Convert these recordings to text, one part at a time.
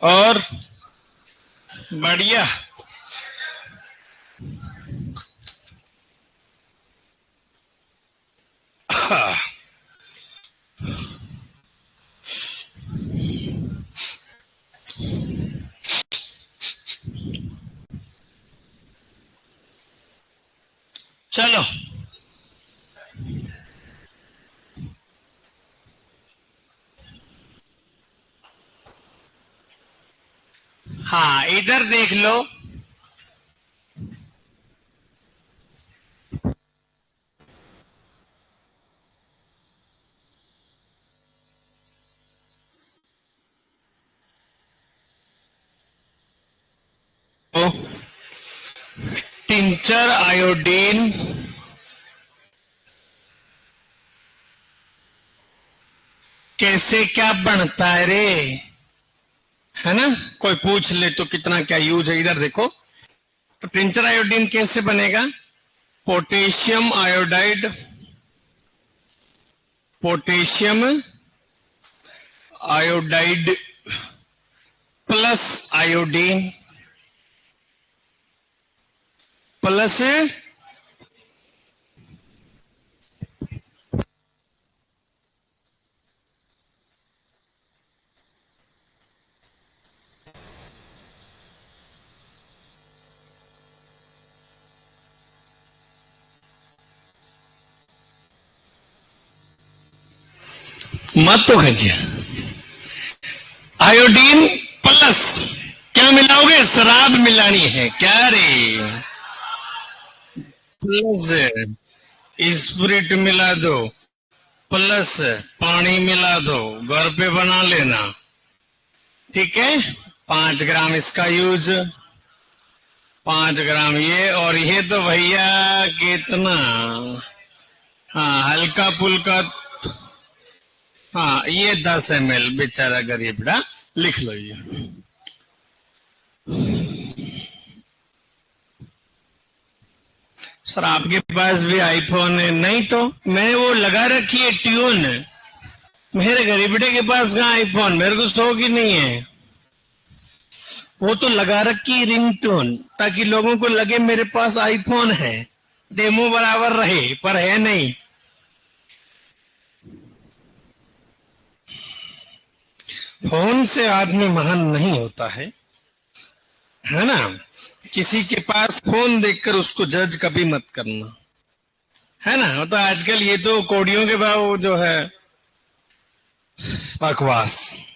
और बढ़िया। चलो हाँ, इधर देख लो। टिंचर आयोडीन कैसे क्या बनता है रे, है ना? कोई पूछ ले तो कितना क्या यूज है। इधर देखो, तो टिंचर आयोडीन कैसे बनेगा? Potassium iodide, potassium iodide plus iodine plus मत तो खींचिए। आयोडीन प्लस क्या मिलाओगे? शराब मिलानी है क्या रे? प्लस स्पिरिट मिला दो, प्लस पानी मिला दो, घर पे बना लेना। ठीक है, 5 ग्राम इसका यूज, 5 ग्राम ये, और ये तो भैया कितना, हाँ हल्का फुल्का। हाँ ये 10 ml, बेचारा गरीबड़ा, लिख लो ये। सर आपके पास भी आईफोन है? नहीं तो मैंने वो लगा रखी है ट्यून। मेरे गरीबड़े के पास कहाँ आईफोन, मेरे को शौक ही नहीं है। वो तो लगा रखी रिंगटोन, ताकि लोगों को लगे मेरे पास आईफोन है, डेमो बराबर रहे, पर है नहीं। फोन से आदमी महान नहीं होता है ना? किसी के पास फोन देखकर उसको जज कभी मत करना, है ना? तो आजकल ये तो कोडियों के भाव जो है बकवास।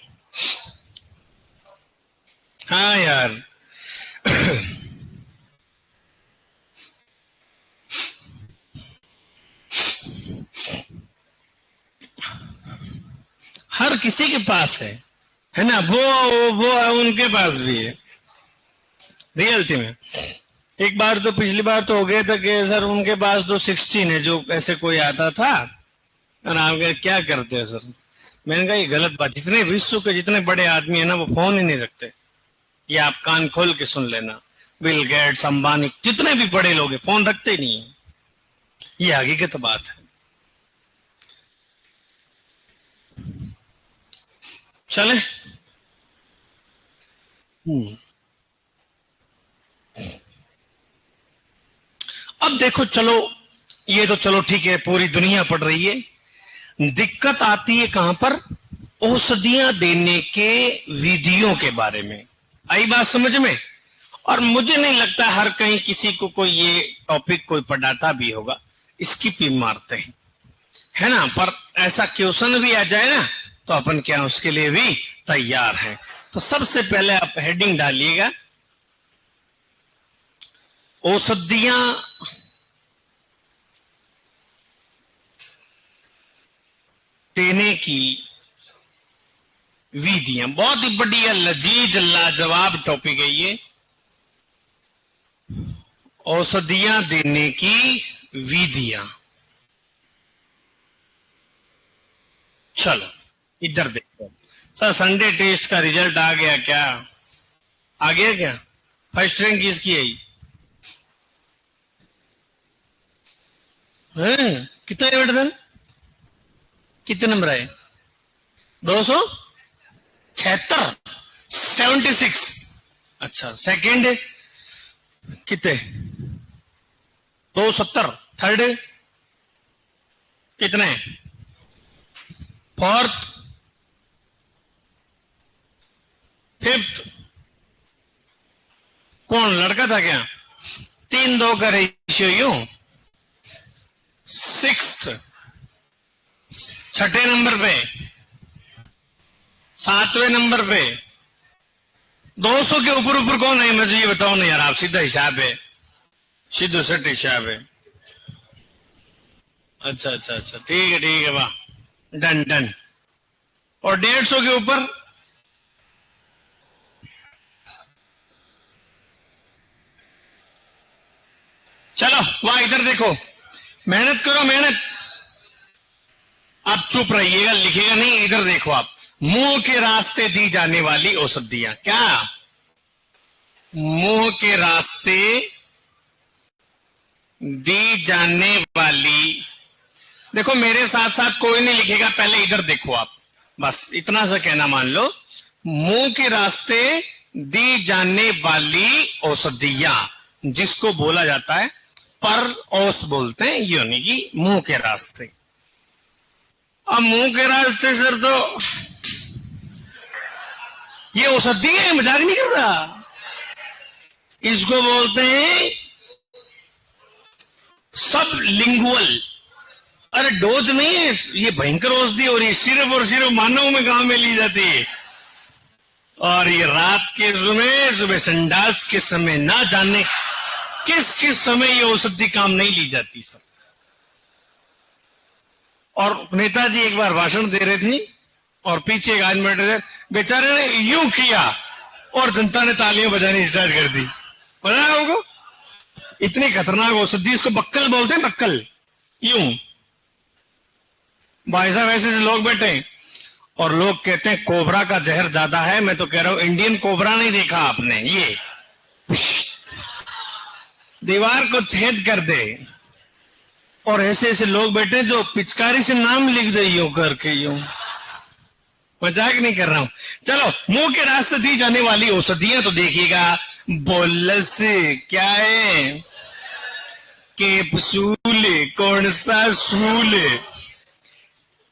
हाँ यार। हर किसी के पास है ना? वो उनके पास भी है रियलिटी में। एक बार तो, पिछली बार तो हो गया था कि सर उनके पास तो 16 है, जो ऐसे कोई आता था और आप क्या करते हैं सर? मैंने कहा ये गलत बात, जितने विश्व के जितने बड़े आदमी है ना, वो फोन ही नहीं रखते। ये आप कान खोल के सुन लेना, बिल गेट्स, अंबानी, जितने भी बड़े लोग हैं फोन रखते ही नहीं है। ये हकीकत बात है। चले। अब देखो, चलो ये तो चलो ठीक है, पूरी दुनिया पढ़ रही है। दिक्कत आती है कहां पर? औषधियां देने के विधियों के बारे में। आई बात समझ में? और मुझे नहीं लगता हर कहीं किसी को कोई ये टॉपिक कोई पढ़ाता भी होगा, स्किप ही मारते हैं, है ना? पर ऐसा क्वेश्चन भी आ जाए ना, तो अपन क्या उसके लिए भी तैयार हैं। तो सबसे पहले आप हेडिंग डालिएगा, औषधियां देने की विधियां। बहुत ही बढ़िया, लजीज, लाजवाब टॉपिक है ये, औषधियां देने की विधियां। चलो इधर देखो सर, संडे टेस्ट का रिजल्ट आ गया क्या? आ गया क्या? फर्स्ट रैंक किसकी आई है? कितना बेटा, कितने नंबर आए? 276। 76। अच्छा, सेकंड कितने? 270। थर्ड कितने? Fourth, fifth. कौन लड़का था क्या? 3-2 का रेशियो यूं। सिक्स्थ, छठे नंबर पे, सातवें नंबर पे। 200 के ऊपर ऊपर कौन है? मुझे ये बताओ ना यार, आप सीधा हिसाब है, सीधो सेट हिसाब है। अच्छा अच्छा अच्छा, ठीक है वाह, डन डन। और 150 के ऊपर? चलो वहां इधर देखो, मेहनत करो मेहनत। आप चुप रहिएगा, लिखिएगा नहीं, इधर देखो आप। मुंह के रास्ते दी जाने वाली औषधियां, क्या? मुंह के रास्ते दी जाने वाली। देखो मेरे साथ साथ कोई नहीं लिखेगा, पहले इधर देखो आप, बस इतना सा कहना मान लो। मुंह के रास्ते दी जाने वाली औषधियां, जिसको बोला जाता है पर औष बोलते हैं, यानी कि मुंह के रास्ते। अब मुंह के रास्ते सर, तो ये औषधि है, मजाक नहीं कर रहा। इसको बोलते हैं सब लिंगुअल। अरे डोज नहीं है ये, भयंकर औषधि हो रही है। सिर्फ और सिर्फ मानव में काम में ली जाती है। और ये रात के समय, सुबह संडास के समय, ना जाने किस किस समय ये औषधि काम नहीं ली जाती सर। और नेताजी एक बार भाषण दे रहे थे और पीछे एक आदमी बैठे थे, बेचारे ने यूं किया और जनता ने तालियां बजानी स्टार्ट कर दी। पता है आपको? इतनी खतरनाक औषधि, इसको बक्कल बोलते हैं, बक्कल। यूं भाई साहब ऐसे से लोग बैठे और लोग कहते हैं कोबरा का जहर ज्यादा है। मैं तो कह रहा हूं इंडियन कोबरा नहीं देखा आपने, ये दीवार को छेद कर दे। और ऐसे ऐसे लोग बैठे जो पिचकारी से नाम लिख दे यूं करके, यूं। मजाक नहीं कर रहा हूं। चलो, मुंह के रास्ते दी जाने वाली औषधियां तो देखिएगा। बोलस क्या है? कैप्सूल। कौन सा सूल?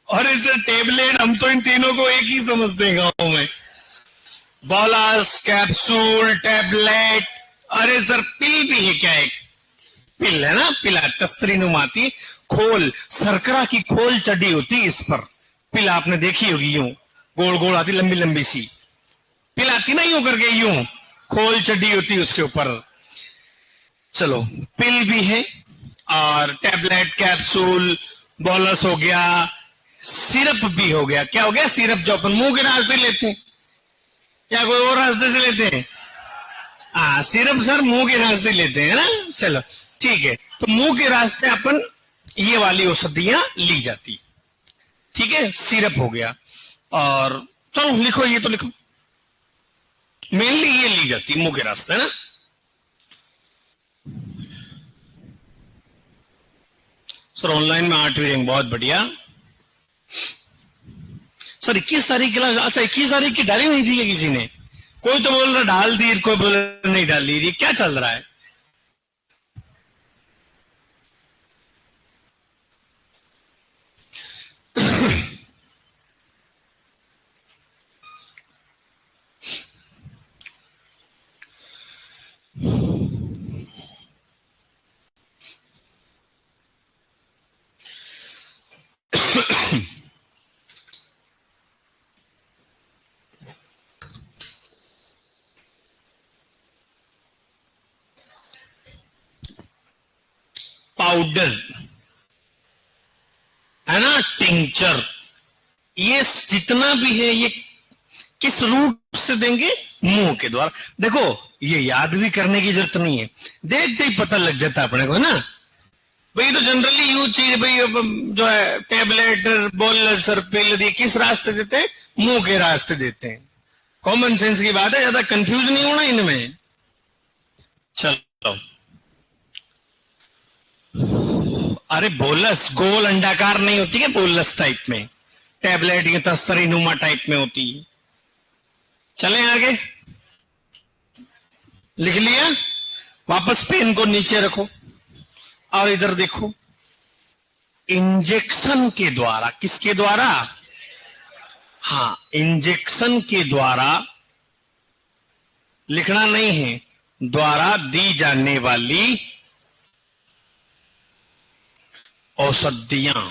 और इसे टेबलेट, हम तो इन तीनों को एक ही समझते हैं गांव में। Bolus, capsule, tablet. अरे सर पिल भी है क्या? एक पिल है ना, पिला तस्तरी नुमाती खोल, सरकरा की खोल चढ़ी होती इस पर। पिल आपने देखी होगी, यूं गोल गोल आती, लंबी लंबी सी पिल आती ना, यूं करके, यूं खोल चढ़ी होती उसके ऊपर। चलो, पिल भी है और टेबलेट, कैप्सूल, बोलस हो गया, सिरप भी हो गया। क्या हो गया? सिरप, जो अपन मुंह के रास्ते लेते हैं या कोई और रास्ते से लेते हैं? सिरप सर मुंह के रास्ते लेते हैं ना। चलो ठीक है, तो मुंह के रास्ते अपन ये वाली औषधियां ली जाती। ठीक है, सिरप हो गया। और चलो लिखो, ये तो लिखो, मेनली ये ली जाती मुंह के रास्ते ना। सर ऑनलाइन में 8वीं रैंक, बहुत बढ़िया सर। 21 तारीख के लिए, अच्छा 21 तारीख की डाली नहीं थी किसी ने? कोई तो बोल रहा डाल दी, कोई बोल रहा नहीं डाल दी। क्या चल रहा है? पाउडर है ना, टिंचर, ये जितना भी है ये किस रूट से देंगे? मुंह के द्वारा। देखो ये याद भी करने की जरूरत नहीं है, देखते ही पता लग जाता अपने को ना भाई। तो जनरली यूज चीज भाई, जो है टेबलेट, बोलस, पिल, ये किस रास्ते देते हैं? मुंह के रास्ते देते हैं। कॉमन सेंस की बात है, ज्यादा कंफ्यूज नहीं होना इनमें। चलो, अरे बोलस गोल अंडाकार नहीं होती है, बोलस टाइप में। टैबलेट ये तस्तरी नुमा टाइप में होती है। चलें आगे। लिख लिया? वापस पेन को नीचे रखो और इधर देखो। इंजेक्शन के द्वारा, किसके द्वारा? हाँ, इंजेक्शन के द्वारा, लिखना नहीं है, द्वारा दी जाने वाली औषधियां।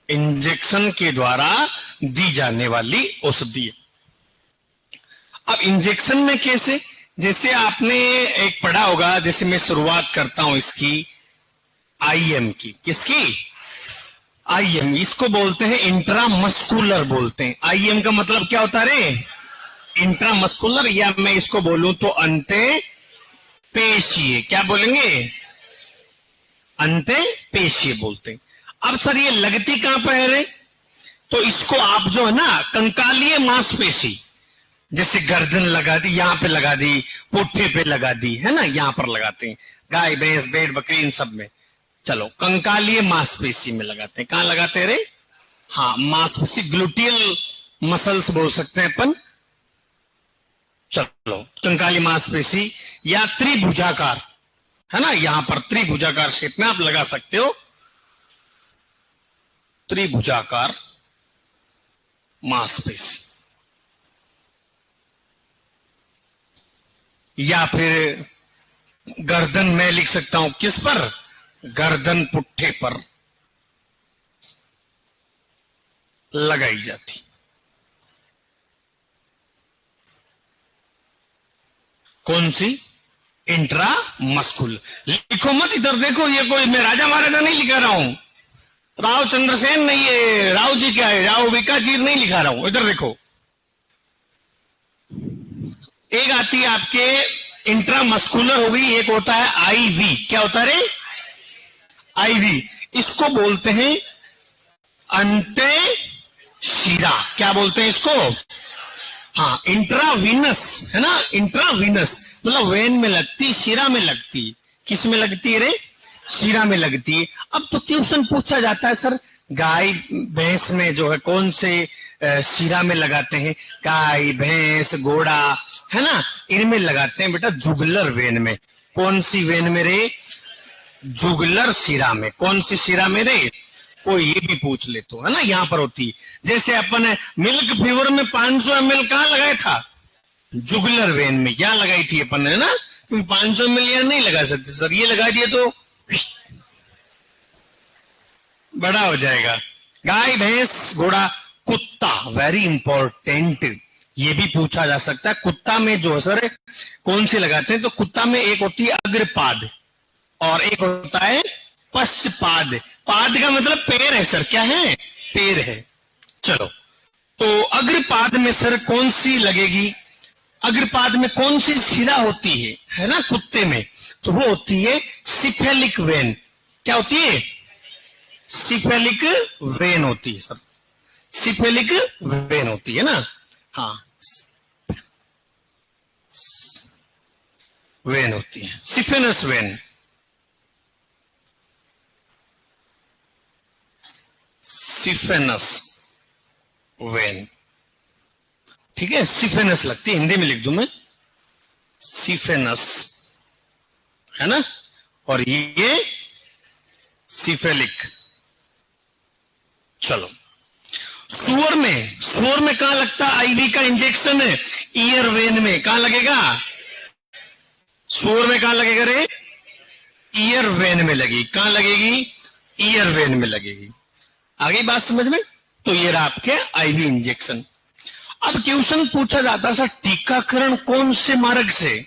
इंजेक्शन के द्वारा दी जाने वाली औषधियां। अब इंजेक्शन में कैसे? जैसे आपने एक पढ़ा होगा, जैसे मैं शुरुआत करता हूं इसकी आईएम की। किसकी? आईएम। इसको बोलते हैं इंट्रामस्कुलर बोलते हैं। आईएम का मतलब क्या होता है रे? इंट्रामस्कुलर, या मैं इसको बोलूं तो अंते पेशीय। क्या बोलेंगे? अंते पेशीय बोलते हैं। अब सर ये लगती कहां पर है रे? तो इसको आप जो है ना कंकालीय मांसपेशी, जैसे गर्दन लगा दी, यहां पे लगा दी, पुट्ठे पे लगा दी, है ना, यहां पर लगाते हैं, गाय भैंस भेड़ बकरी इन सब में। चलो, कंकालीय मांसपेशी में लगाते हैं। कहां लगाते हैं रे? हाँ, मांसपेशी, ग्लूटियल मसल्स बोल सकते हैं अपन। चलो, कंकाली मांसपेशी या त्रिभुजाकार, है ना, यहां पर त्रिभुजाकार शेप में आप लगा सकते हो, त्रिभुजाकार मांसपेशी। या फिर गर्दन में लिख सकता हूं, किस पर? गर्दन पुट्ठे पर लगाई जाती। कौन सी? इंट्रा मस्कुल। लिखो मत, इधर देखो, ये कोई मैं राजा महाराजा नहीं लिखा रहा हूं, राव चंद्रसेन नहीं है, राव जी क्या है, राव विकाजीर नहीं लिखा रहा हूं। इधर देखो, एक आती है आपके इंट्रामस्कुलर हो गई, एक होता है आईवी। क्या होता है रे? आईवी। इसको बोलते हैं अंते शिरा। क्या बोलते हैं इसको? हाँ, इंट्रावीनस, है ना, इंट्रावीनस मतलब वेन में लगती, शिरा में लगती। किस में लगती है रे? शिरा में लगती है। अब तो क्वेश्चन पूछा जाता है, सर गाय भैंस में जो है कौन से शिरा में लगाते हैं? गाय भैंस घोड़ा, है ना, इनमें लगाते हैं बेटा जुगुलर वेन में। कौन सी वेन में रे? जुगुलर शिरा में। कौन सी शिरा में रे? कोई ये भी पूछ ले तो, है ना, यहां पर होती है। जैसे अपन मिल्क फीवर में 500 ml कहां लगाया था? जुगुलर वेन में। क्या लगाई थी अपन, है ना? तुम 500 ml यहां नहीं लगा सकते सर, ये लगा दिए तो बड़ा हो जाएगा। गाय भैंस घोड़ा कुत्ता, वेरी इंपॉर्टेंट, ये भी पूछा जा सकता है। कुत्ता में जो सर कौन सी लगाते हैं? तो कुत्ता में एक होती है अग्रपाद और एक होता है पश्चपाद। पाद का मतलब पैर है सर। क्या है? पैर है। चलो, तो अग्रपाद में सर कौन सी लगेगी? अग्रपाद में कौन सी शिरा होती है ना कुत्ते में? तो वो होती है सिफेलिक वेन। क्या होती है? सिफेलिक वेन होती है सर, सिफेलिक वेन होती है ना। हाँ, वेन होती है, सिफेनस वेन, सिफेनस वेन। ठीक है, सिफेनस लगती है, हिंदी में लिख दूं मैं, सिफेनस, है ना, और ये सिफेलिक। चलो, सुअर में कहां लगता है आईवी का इंजेक्शन? है ईयर वेन में। कहां लगेगा? सुअर में कहां लगेगा रे? ईयर वेन में लगेगी। कहां लगेगी? ईयर वेन में लगेगी। आगे बात समझ में? तो ये रहा आपके आईवी इंजेक्शन। अब क्वेश्चन पूछा जाता है, सर टीकाकरण कौन से मार्ग से?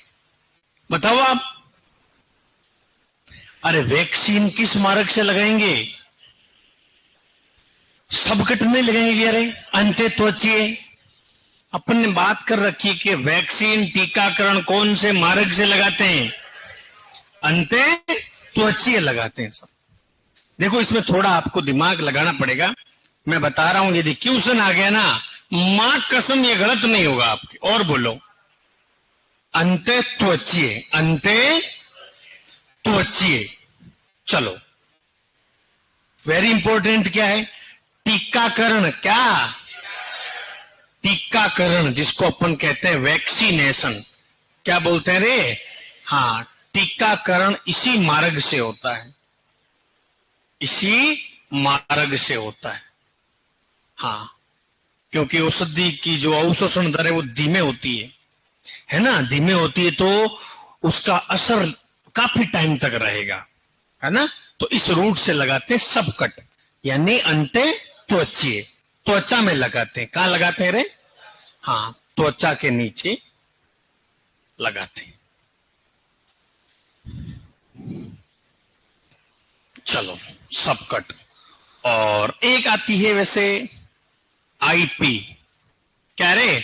बताओ आप। अरे वैक्सीन किस मार्ग से लगाएंगे? सब कट नहीं लगाएंगे। अरे अंते त्वचीय, अपन ने बात कर रखी कि वैक्सीन टीकाकरण कौन से मार्ग से लगाते हैं? अंते त्वचीय लगाते हैं सब। देखो, इसमें थोड़ा आपको दिमाग लगाना पड़ेगा। मैं बता रहा हूं, यदि क्वेश्चन आ गया ना, मां कसम ये गलत नहीं होगा आपकी। और बोलो, अंते त्वचीय, अंते त्वचीय। चलो, वेरी इंपॉर्टेंट क्या है? टीकाकरण। क्या? टीकाकरण जिसको अपन कहते हैं वैक्सीनेशन, क्या बोलते हैं रे? हाँ, टीकाकरण इसी मार्ग से होता है, इसी मार्ग से होता है। हाँ, क्योंकि औषधि की जो अवशोषण दर है वो धीमे होती है ना, धीमे होती है, तो उसका असर काफी टाइम तक रहेगा, है ना। तो इस रूट से लगाते हैं सबकट, यानी अंते त्वचीय, त्वचा में लगाते हैं। कहां लगाते हैं रे? हाँ, त्वचा के नीचे लगाते हैं। चलो, सबकट। और एक आती है वैसे आईपी, क्या रे?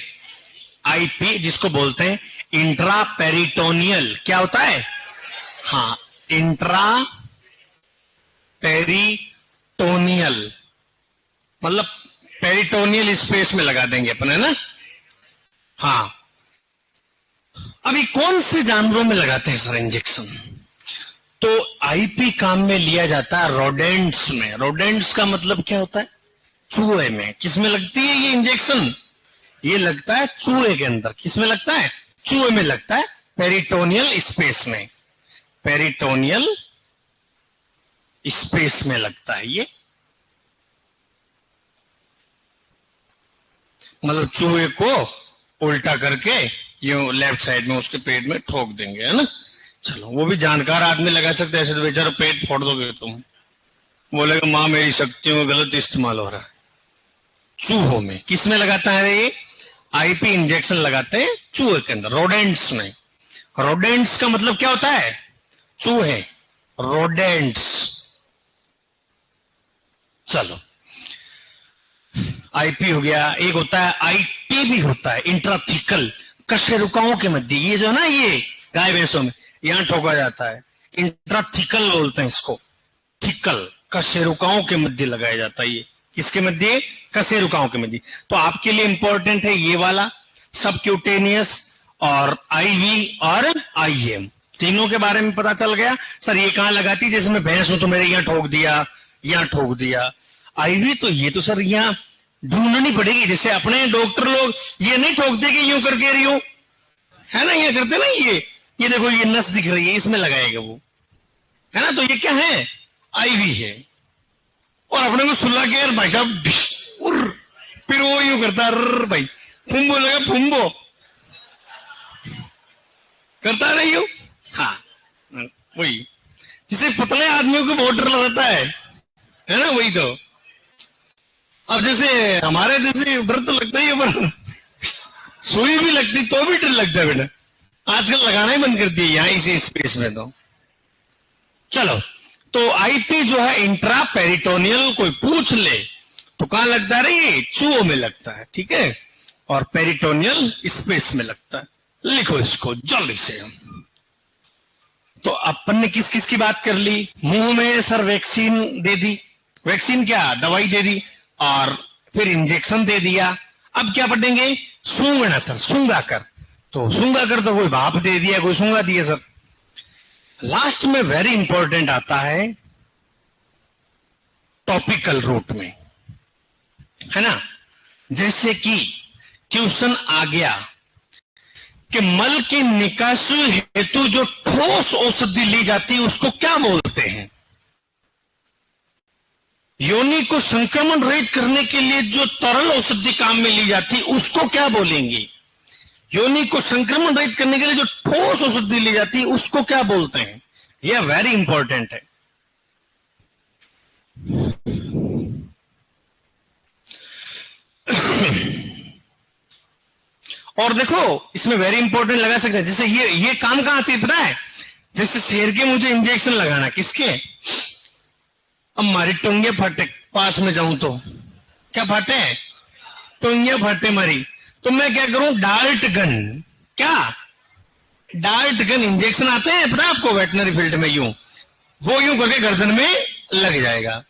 आईपी, जिसको बोलते हैं इंट्रा पेरिटोनियल। क्या होता है? हाँ, इंट्रा पेरिटोनियल, मतलब पेरिटोनियल स्पेस में लगा देंगे अपन, है ना। हाँ, अभी कौन से जानवरों में लगाते हैं सर इंजेक्शन? तो आईपी काम में लिया जाता है रोडेंट्स में। रोडेंट्स का मतलब क्या होता है? चूहे में। किसमें लगती है ये इंजेक्शन? ये लगता है चूहे के अंदर। किसमें लगता है? चूहे में लगता है, पेरिटोनियल स्पेस में, पेरिटोनियल स्पेस में लगता है ये। मतलब चूहे को उल्टा करके ये लेफ्ट साइड में उसके पेट में ठोक देंगे, है ना। चलो, वो भी जानकार आदमी लगा सकते हैं, ऐसे तो बेचारा पेट फोड़ दोगे तुम, बोलेगा मां मेरी शक्तियों का गलत इस्तेमाल हो रहा है। चूहों में किसमें लगाता है ये? आईपी इंजेक्शन लगाते हैं चूहे के अंदर, रोडेंट्स में। रोडेंट्स का मतलब क्या होता है? चूहे, रोडेंट्स। चलो, आईपी हो गया। एक होता है आईटी भी होता है, इंट्राथिकल, कशेरुकाओं के मध्य। ये जो है ना, ये गाय भैंसों में यहां ठोका जाता है, इंट्राथिकल बोलते हैं इसको। थिकल, कशेरुकाओं के मध्य लगाया जाता है ये। किसके मध्य? कशेरुकाओं के मध्य। तो आपके लिए इंपॉर्टेंट है ये वाला, सबक्यूटेनियस और आईवी और आईएम, तीनों के बारे में पता चल गया। सर ये कहां लगाती? जैसे मैं भैंस हूं तो मेरे यहां ठोक दिया, यहां ठोक दिया। आईवी तो ये तो सर यहां ढूंढनी पड़ेगी। जैसे अपने डॉक्टर लोग ये नहीं ठोकते कि यूं करके रही हो, है ना, ये करते ना, ये देखो ये नस दिख रही है, इसमें लगाएगा वो, है ना। तो ये क्या है? आईवी है। और अपने को सुला के यार भाई साहब, फिर वो यूं करता है, भाई फुम्बो लगा, फुम्बो करता नहीं हो। हाँ, वही जिसे पतले आदमियों को बहुत डर लगता है ना, वही तो। अब जैसे हमारे जैसे डर तो लगता ही है, पर सुई भी लगती तो भी डर लगता है बेटा। आजकल लगाना ही बंद कर दिया यहाँ इसी स्पेस में तो। चलो, तो आईपी जो है इंट्रा पेरिटोनियल, कोई पूछ ले तो कहां लगता है? ये चूहों में लगता है, ठीक है। और पेरिटोनियल स्पेस में लगता है। लिखो इसको जल्दी से। तो अपन ने किस किस की बात कर ली? मुंह में सर वैक्सीन दे दी, वैक्सीन क्या, दवाई दे दी, और फिर इंजेक्शन दे दिया। अब क्या पढ़ेंगे? सूंघना सर, सूंघा कर। तो सूंघा कर तो कोई भाप दे दिया, कोई सूंघा दिया सर। लास्ट में वेरी इंपॉर्टेंट आता है टॉपिकल रूट में, है ना। जैसे कि क्वेश्चन आ गया कि मल की निकासी हेतु जो ठोस औषधि ली जाती है उसको क्या बोलते हैं? योनि को संक्रमण रहित करने के लिए जो तरल औषधि काम में ली जाती है उसको क्या बोलेंगे? योनि को संक्रमण रहित करने के लिए जो ठोस औषधि ली जाती है उसको क्या बोलते हैं? यह वेरी इंपॉर्टेंट है। और देखो इसमें वेरी इंपॉर्टेंट लगा सकते हैं। जैसे ये काम कहां आती है पता है? जैसे शेर के मुझे इंजेक्शन लगाना, किसके? अब हमारी टोंगे फटे, पास में जाऊं तो क्या फटे? टोंगे फटे मारी, तो मैं क्या करूं? डार्ट गन, क्या डार्ट गन इंजेक्शन आते हैं पता है आपको वेटनरी फील्ड में, यूं वो यूं करके गर्दन में लग जाएगा।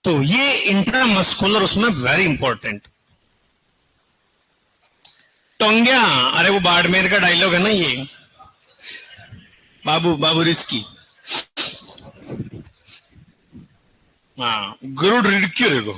तो ये इंट्रामस्कुलर उसमें वेरी इंपॉर्टेंट। टोंग्या, अरे वो बाड़मेर का डायलॉग है ना ये, बाबू बाबू रिस्की। हाँ, गुरुड रिडिक्यूल को।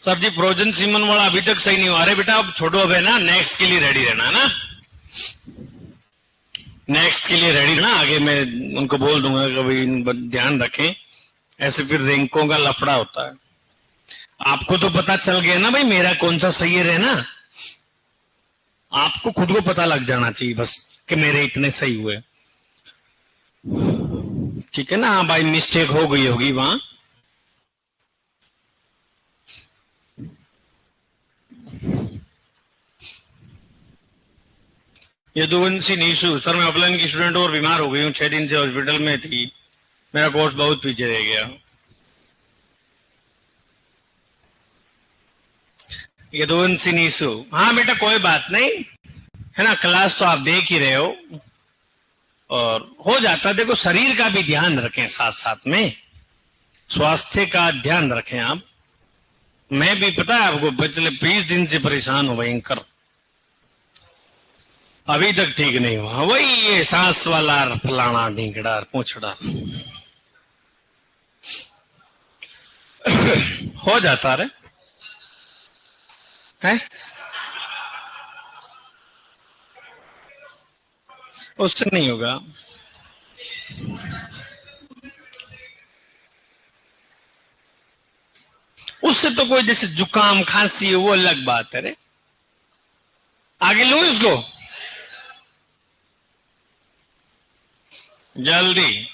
सर जी फ्रोजन सीमन वाला अभी तक सही नहीं हुआ। अरे बेटा अब छोड़ो, अब है ना, नेक्स्ट के लिए रेडी रहना है ना, नेक्स्ट के लिए रेडी रहना। आगे मैं उनको बोल दूंगा कभी ध्यान रखें, ऐसे फिर रैंकों का लफड़ा होता है। आपको तो पता चल गया ना भाई मेरा कौन सा सही है ना, आपको खुद को पता लग जाना चाहिए बस कि मेरे इतने सही हुए। ठीक है ना, हाँ भाई मिस्टेक हो गई होगी वहां। यदुवंशी नीशु, सर मैं अपलाइन की स्टूडेंट और बीमार हो गई हूँ, 6 दिन से हॉस्पिटल में थी, मेरा कोर्स बहुत पीछे रह गया। यदुवंशी नीशु, हाँ बेटा कोई बात नहीं है ना, क्लास तो आप देख ही रहे हो और हो जाता। देखो शरीर का भी ध्यान रखें, साथ साथ में स्वास्थ्य का ध्यान रखें आप। मैं भी पता है आपको पिछले 20 दिन से परेशान हूं भयंकर, अभी तक ठीक नहीं हुआ। वही ये सांस वाला फलाना ढींगड़ा पूछड़ा हो जाता रे है, उससे नहीं होगा। उससे तो कोई जैसे जुकाम खांसी है वो अलग बात है रे। आगे लो इसको जल्दी।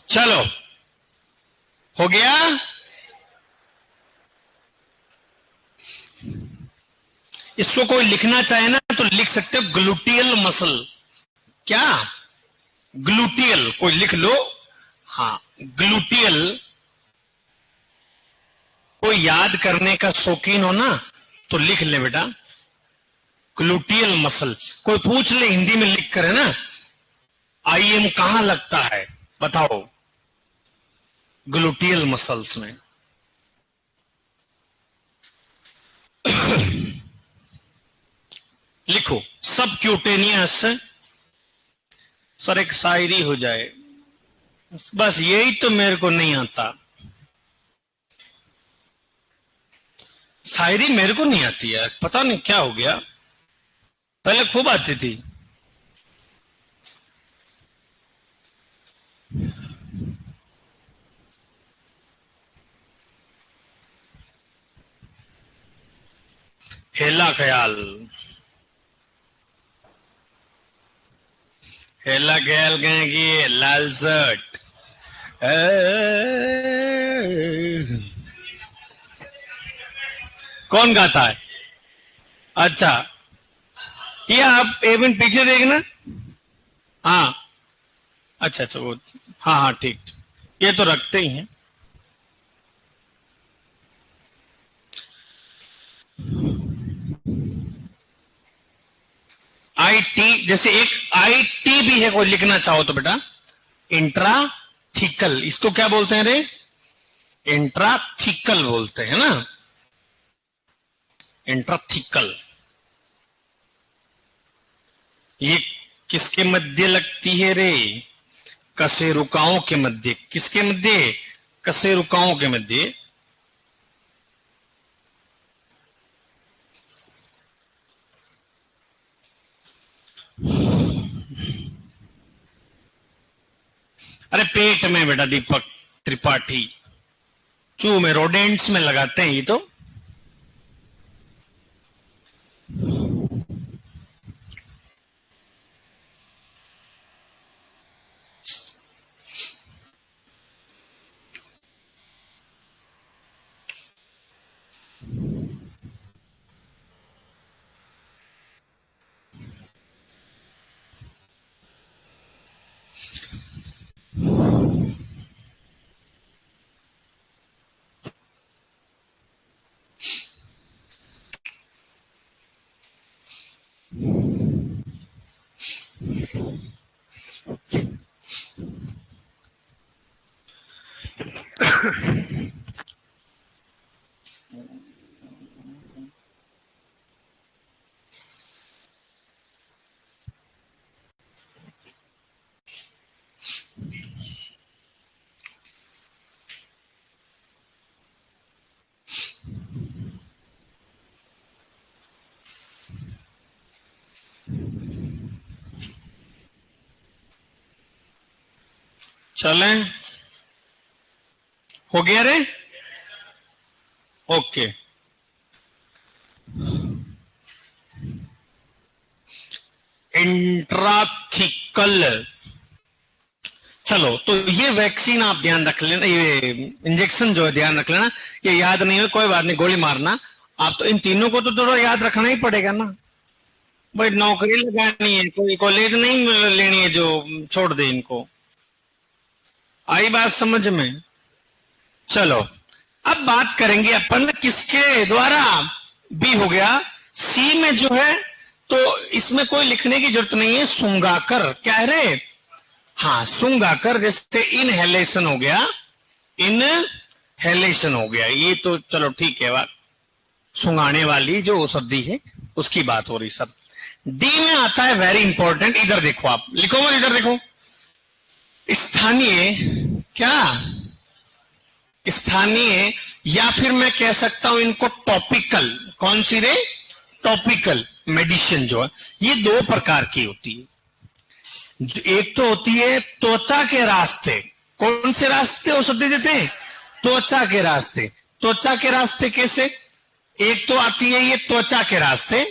चलो हो गया। इसको कोई लिखना चाहे ना तो लिख सकते हो, ग्लूटियल मसल। क्या ग्लूटियल कोई लिख लो, हाँ ग्लूटियल। कोई याद करने का शौकीन हो ना तो लिख ले बेटा, ग्लूटियल मसल। कोई पूछ ले हिंदी में लिख कर है ना, आईएम कहां लगता है बताओ, ग्लूटियल मसल्स में। लिखो सब क्यूटेनियस। सर एक शायरी हो जाए बस, यही तो मेरे को नहीं आता, शायरी मेरे को नहीं आती यार, पता नहीं क्या हो गया, पहले खूब आती थी। हेला ख्याल, हेला ख्याल कहेंगे लाल शर्ट। कौन गाता है? अच्छा ये आप एक मिनट पीछे देखना। हाँ अच्छा अच्छा वो, हाँ हाँ ठीक, ये तो रखते ही हैं। आईटी, जैसे एक आईटी भी है, कोई लिखना चाहो तो बेटा इंट्राथिकल, इसको क्या बोलते हैं रे? इंट्राथिकल बोलते हैं ना, इंट्राथिकल। ये किसके मध्य लगती है रे? कशेरुकाओं के मध्य। किसके मध्य? कशेरुकाओं के मध्य। अरे पेट में बेटा दीपक त्रिपाठी, चू में रोडेंट्स में लगाते हैं ये तो। चलें, हो गया रे? ओके। इंट्राथिकल, चलो तो ये वैक्सीन आप ध्यान रख लेना, ये इंजेक्शन जो है ध्यान रख लेना, ये याद नहीं हो कोई बात नहीं, गोली मारना। आप तो इन तीनों को तो थोड़ा याद रखना ही पड़ेगा ना भाई, नौकरी लगानी है, कोई कॉलेज नहीं लेनी है जो छोड़ दे इनको। आई बात समझ में? चलो अब बात करेंगे अपन किसके द्वारा। बी हो गया। सी में जो है तो इसमें कोई लिखने की जरूरत नहीं है, सुंगाकर। क्या है रे? हाँ, सुंगाकर। जैसे इनहेलेशन हो गया, इनहेलेशन हो गया, ये तो चलो ठीक है, बात सुंगाने वाली जो औषधि है उसकी बात हो रही सब। डी में आता है वेरी इंपॉर्टेंट, इधर देखो, आप लिखो मत, इधर देखो। स्थानीय, क्या स्थानीय, या फिर मैं कह सकता हूं इनको टॉपिकल। कौन सी रे? टॉपिकल मेडिसिन जो है ये दो प्रकार की होती है। एक तो होती है त्वचा के रास्ते। कौन से रास्ते औषधि देते हैं? त्वचा के रास्ते। त्वचा के रास्ते कैसे? एक तो आती है ये त्वचा के रास्ते,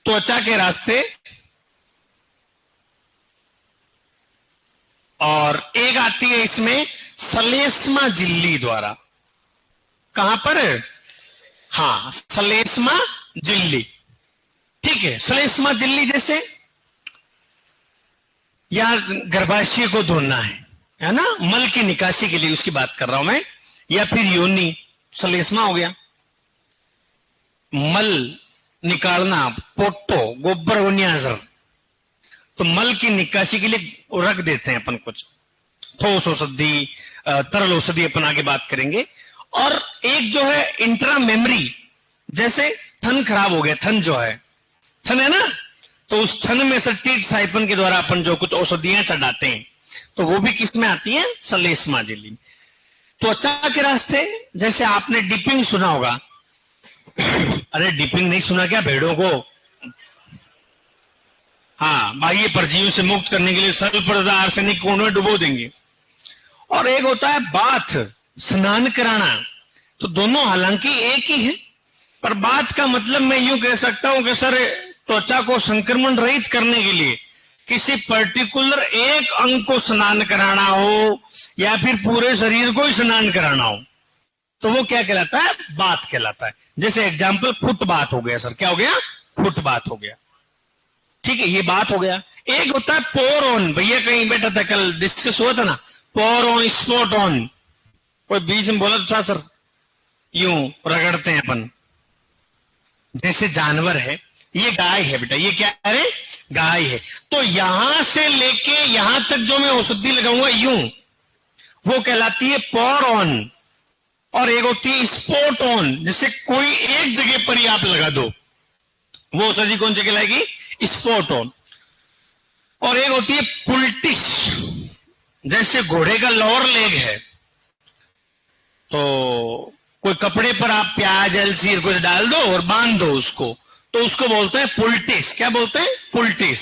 त्वचा के रास्ते, और एक आती है इसमें सलेस्मा झिल्ली द्वारा। कहां पर? हाँ, सलेस्मा झिल्ली। ठीक है, सलेस्मा झिल्ली जैसे या गर्भाशय को धोना है ना, मल की निकासी के लिए उसकी बात कर रहा हूं मैं, या फिर योनि, सलेस्मा हो गया, मल निकालना, पोटो, गोबर वन्याजर, तो मल की निकासी के लिए रख देते हैं अपन कुछ ठोस औषधि, तरल औषधि अपन आगे बात करेंगे। और एक जो है इंट्रा मेमरी, जैसे थन खराब हो गया, थन जो है, थन है ना, तो उस थन में से टीट साइपन के द्वारा अपन जो कुछ औषधियां चढ़ाते हैं, तो वो भी किस में आती है? सलेस्मा झिल्ली। त्वचा के रास्ते, जैसे आपने डिपिंग सुना होगा। अरे डिपिंग नहीं सुना क्या भेड़ों को? हाँ, बाह्य परजीवियों से मुक्त करने के लिए सल्फर आर्सेनिक को उनमें डुबो देंगे। और एक होता है बाथ, स्नान कराना। तो दोनों हालांकि एक ही है, पर बाथ का मतलब मैं यूं कह सकता हूं कि सर त्वचा को संक्रमण रहित करने के लिए किसी पर्टिकुलर एक अंग को स्नान कराना हो या फिर पूरे शरीर को ही स्नान कराना हो, तो वो क्या कहलाता है? बाथ कहलाता है। जैसे एग्जाम्पल फुट बाथ हो गया। सर क्या हो गया? फुट बाथ हो गया। ठीक है, ये बात हो गया। एक होता है पोर ऑन, भैया कहीं बैठा था कल, डिस्कस हुआ था ना, पोर ऑन, स्पॉट ऑन। कोई बीच में बोला तो था सर, यूं रगड़ते हैं अपन। जैसे जानवर है, ये गाय है बेटा, ये क्या है? गाय है। तो यहां से लेके यहां तक जो मैं औषधि लगाऊंगा यूं, वो कहलाती है पोर ऑन। और एक होती है स्पॉट ऑन, जैसे कोई एक जगह पर ही आप लगा दो, वो औषधि कौन सी कहलाएगी? Spot on. और एक होती है पुल्टिस, जैसे घोड़े का लोअर लेग है, तो कोई कपड़े पर आप प्याज अलसी कुछ डाल दो और बांध दो उसको, तो उसको बोलते हैं पुल्टिस। क्या बोलते हैं? पुल्टिस।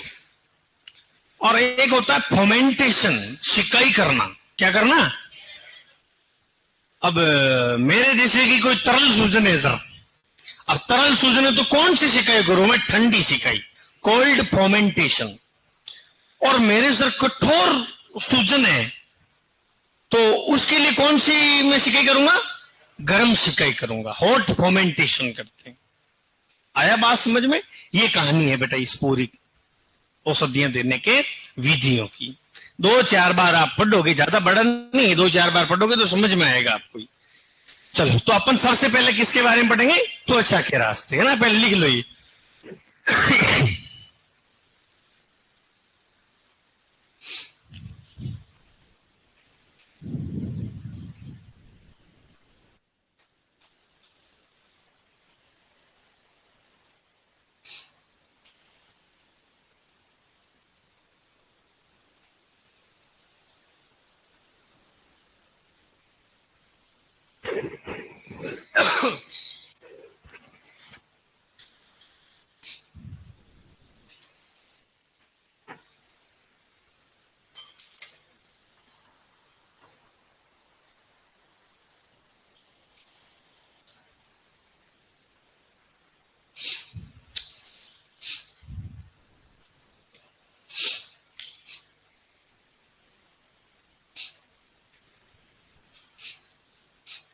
और एक होता है फोमेंटेशन, सिकाई करना। क्या करना? अब मेरे जैसे कि कोई तरल सूजन है सर, अब तरल सूजन है तो कौन सी सिकाई करूं मैं? ठंडी सिकाई, कोल्ड फोमेंटेशन। और मेरे सर कठोर सूजन है, तो उसके लिए कौन सी मैं सिकाई करूंगा? गर्म सिकाई करूंगा, हॉट फोमेंटेशन करते हैं। आया बात समझ में? ये कहानी है बेटा इस पूरी औषधियां देने के विधियों की। 2-4 बार आप पढ़ोगे, ज्यादा बड़ा नहीं, 2-4 बार पढ़ोगे तो समझ में आएगा आपको। चलो तो अपन सबसे पहले किसके बारे में पढ़ेंगे? त्वचा के रास्ते, है ना, पहले लिख लो ये।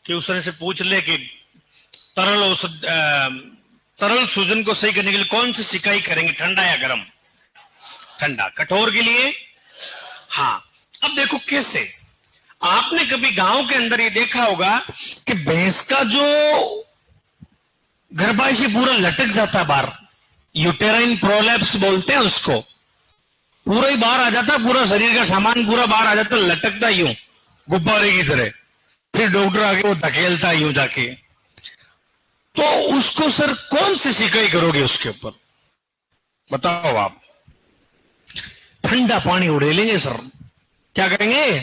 कि उसने से पूछ ले कि तरल सूजन को सही करने के लिए कौन सी सिकाई करेंगे, ठंडा या गर्म? ठंडा। कठोर के लिए? हाँ। अब देखो कैसे, आपने कभी गांव के अंदर ये देखा होगा कि भैंस का जो गर्भाशय पूरा लटक जाता बाहर, यूटेराइन प्रोलैप्स बोलते हैं उसको, पूरा ही बाहर आ जाता, पूरा शरीर का सामान पूरा बाहर आ जाता, लटकता यूं गुब्बारे की तरह, फिर डॉक्टर आगे वो धकेलता यूं जाके। तो उसको सर कौन सी सिकाई करोगे उसके ऊपर, बताओ आप? ठंडा पानी उड़ेलेंगे सर। क्या करेंगे?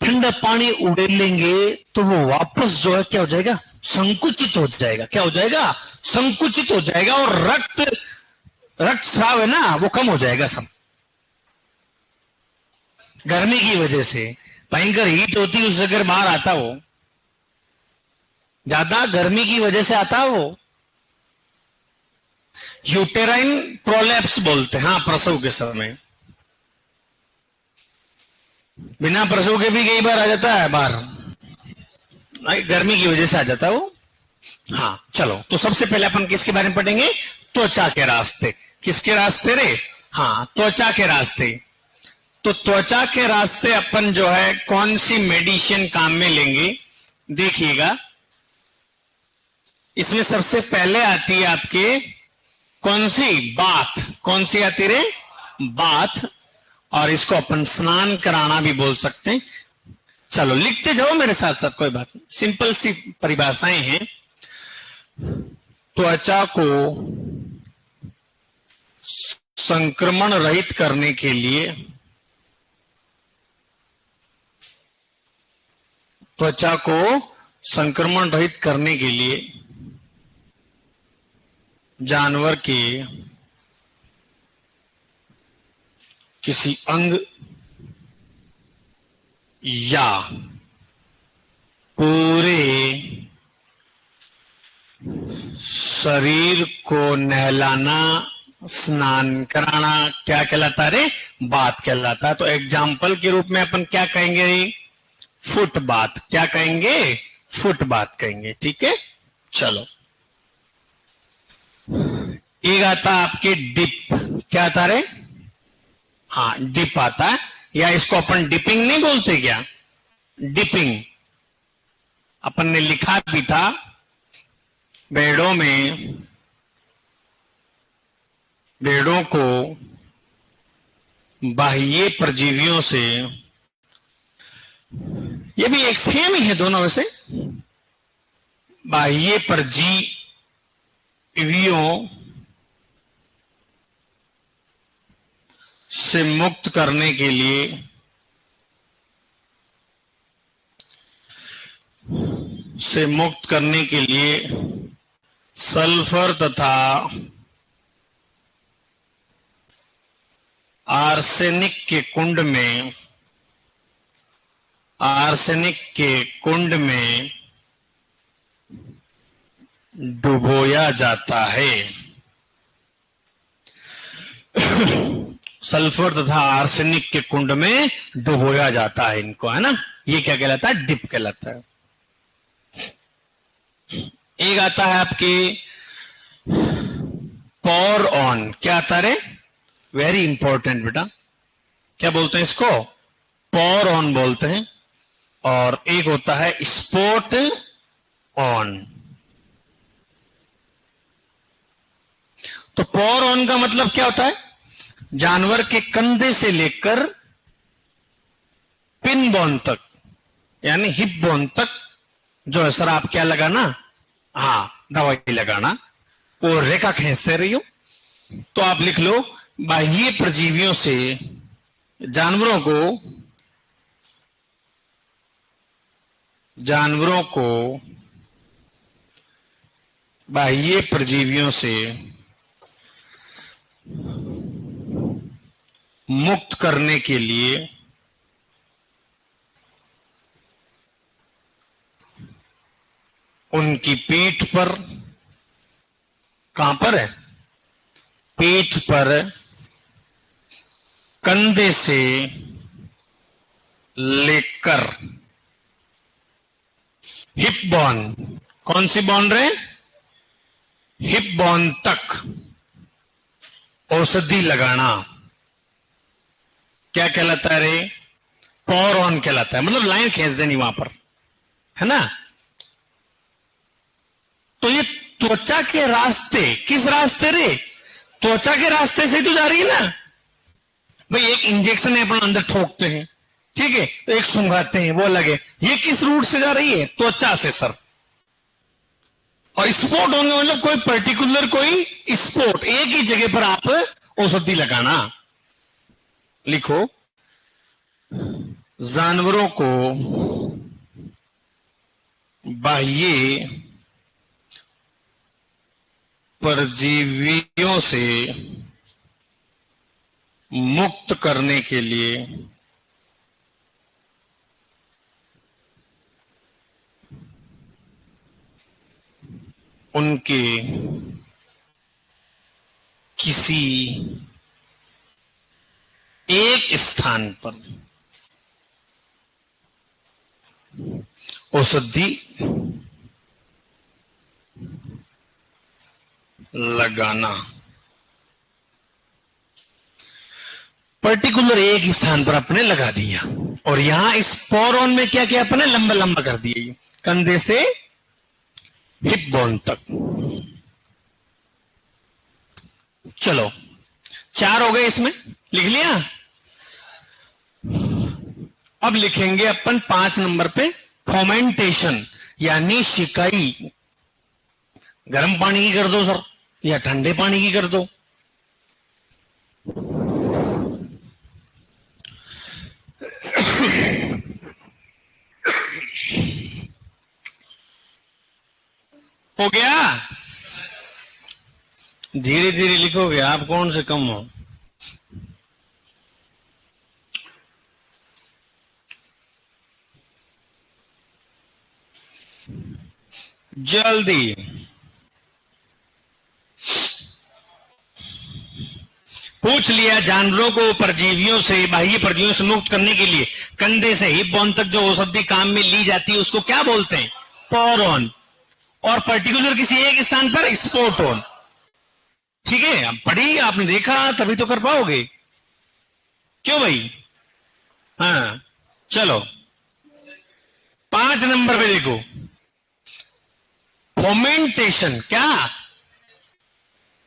ठंडा पानी उड़ेलेंगे तो वो वापस जो है क्या हो जाएगा, संकुचित हो जाएगा। क्या हो जाएगा? संकुचित हो जाएगा, और रक्त स्राव है ना वो कम हो जाएगा सब। गर्मी की वजह से भयंकर हीट होती है, उससे अगर बाहर आता, वो ज्यादा गर्मी की वजह से आता है, वो यूटेराइन प्रोलैप्स बोलते हैं। हाँ, प्रसव के समय, बिना प्रसव के भी कई बार आ जाता है बाहर, गर्मी की वजह से आ जाता है वो। हाँ चलो, तो सबसे पहले अपन किसके बारे में पढ़ेंगे? त्वचा के रास्ते। किसके रास्ते रे? हाँ, त्वचा के रास्ते। तो त्वचा के रास्ते अपन जो है कौन सी मेडिसिन काम में लेंगे, देखिएगा। इसमें सबसे पहले आती है आपके कौन सी? बाथ। कौन सी आती रे? बाथ। और इसको अपन स्नान कराना भी बोल सकते हैं। चलो लिखते जाओ मेरे साथ साथ, कोई बात नहीं, सिंपल सी परिभाषाएं हैं। त्वचा को संक्रमण रहित करने के लिए, त्वचा को संक्रमण रहित करने के लिए जानवर के किसी अंग या पूरे शरीर को नहलाना, स्नान कराना क्या कहलाता है रे? बाथ कहलाता है। तो एग्जाम्पल के रूप में अपन क्या कहेंगे? Foot bath. क्या कहेंगे? फुट बाथ कहेंगे। ठीक है, चलो। एक आता आपके डिप। क्या आता रे? हाँ, डिप आता है, या इसको अपन डिपिंग नहीं बोलते क्या? डिपिंग अपन ने लिखा भी था, भेड़ों को बाह्य परजीवियों से, ये भी एक सेम ही है दोनों में से, बाह्य परजीवियों से मुक्त करने के लिए सल्फर तथा आर्सेनिक के कुंड में डुबोया जाता है। सल्फर तथा आर्सेनिक के कुंड में डुबोया जाता है इनको, है ना? ये क्या कहलाता है? डिप कहलाता है। एक आता है आपके पॉर ऑन। क्या आता रे? वेरी इंपॉर्टेंट बेटा। क्या बोलते हैं इसको? पॉर ऑन बोलते हैं। और एक होता है स्पॉट ऑन। तो पॉर ऑन का मतलब क्या होता है? जानवर के कंधे से लेकर पिन बोन तक, यानी हिप बोन तक जो है सर, आप क्या लगाना? हाँ, दवाई लगाना। वो रेखा खींचते रहियो। तो आप लिख लो, बाह्य परजीवियों से जानवरों को बाह्य परजीवियों से मुक्त करने के लिए उनकी पीठ पर, कहां पर है? पीठ पर कंधे से लेकर हिप बोन, कौन सी बोन रे? हिप बोन तक औषधि लगाना क्या कहलाता है रे? पॉर ऑन कहलाता है, मतलब लाइन खींच देनी वहां पर, है ना। तो ये त्वचा के रास्ते, किस रास्ते रे? त्वचा के रास्ते से तो जा रही है ना भाई। एक इंजेक्शन है अपन अंदर ठोकते हैं, ठीक है, तो एक सुंघाते हैं, वो अलग है। ये किस रूट से जा रही है? त्वचा से सर। और स्पॉट होंगे मतलब कोई पर्टिकुलर कोई स्पॉट, एक ही जगह पर आप औषधि लगाना। लिखो, जानवरों को बाह्य परजीवियों से मुक्त करने के लिए उनके किसी एक स्थान पर औषधि लगाना। पर्टिकुलर एक स्थान पर अपने लगा दिया, और यहां इस पोरॉन में क्या क्या अपने लंबा लंबा कर दिया, कंधे से हिप बोन तक। चलो 4 हो गए, इसमें लिख लिया। अब लिखेंगे अपन 5 नंबर पे फोमेंटेशन, यानी सिकाई। गर्म पानी की कर दो सर, या ठंडे पानी की कर दो। हो गया? धीरे धीरे लिखोगे आप, कौन से कम हो। जल्दी। पूछ लिया, जानवरों को परजीवियों से, बाह्य परजीवियों से मुक्त करने के लिए कंधे से हिप बोन तक जो औषधि काम में ली जाती है उसको क्या बोलते हैं? पोरॉन। और पर्टिकुलर किसी एक स्थान पर स्पॉट ऑन। ठीक है, अब पढ़ी, आपने देखा तभी तो कर पाओगे, क्यों भाई? हाँ चलो 5 नंबर पे देखो, फोमेंटेशन। क्या?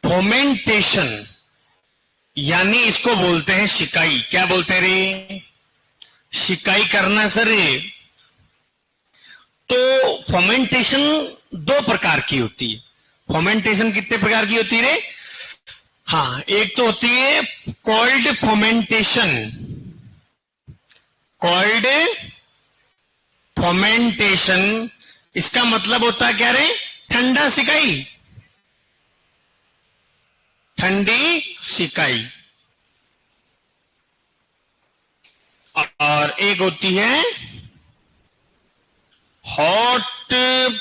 फोमेंटेशन यानी इसको बोलते हैं शिकाई। क्या बोलते हैं रे? शिकाई करना सर। तो फोमेंटेशन 2 प्रकार की होती है। फोमेंटेशन कितने प्रकार की होती है रे? हाँ, एक तो होती है कोल्ड फोमेंटेशन। कोल्ड फोमेंटेशन, इसका मतलब होता है क्या रे? ठंडा सिकाई, ठंडी सिकाई। और एक होती है हॉट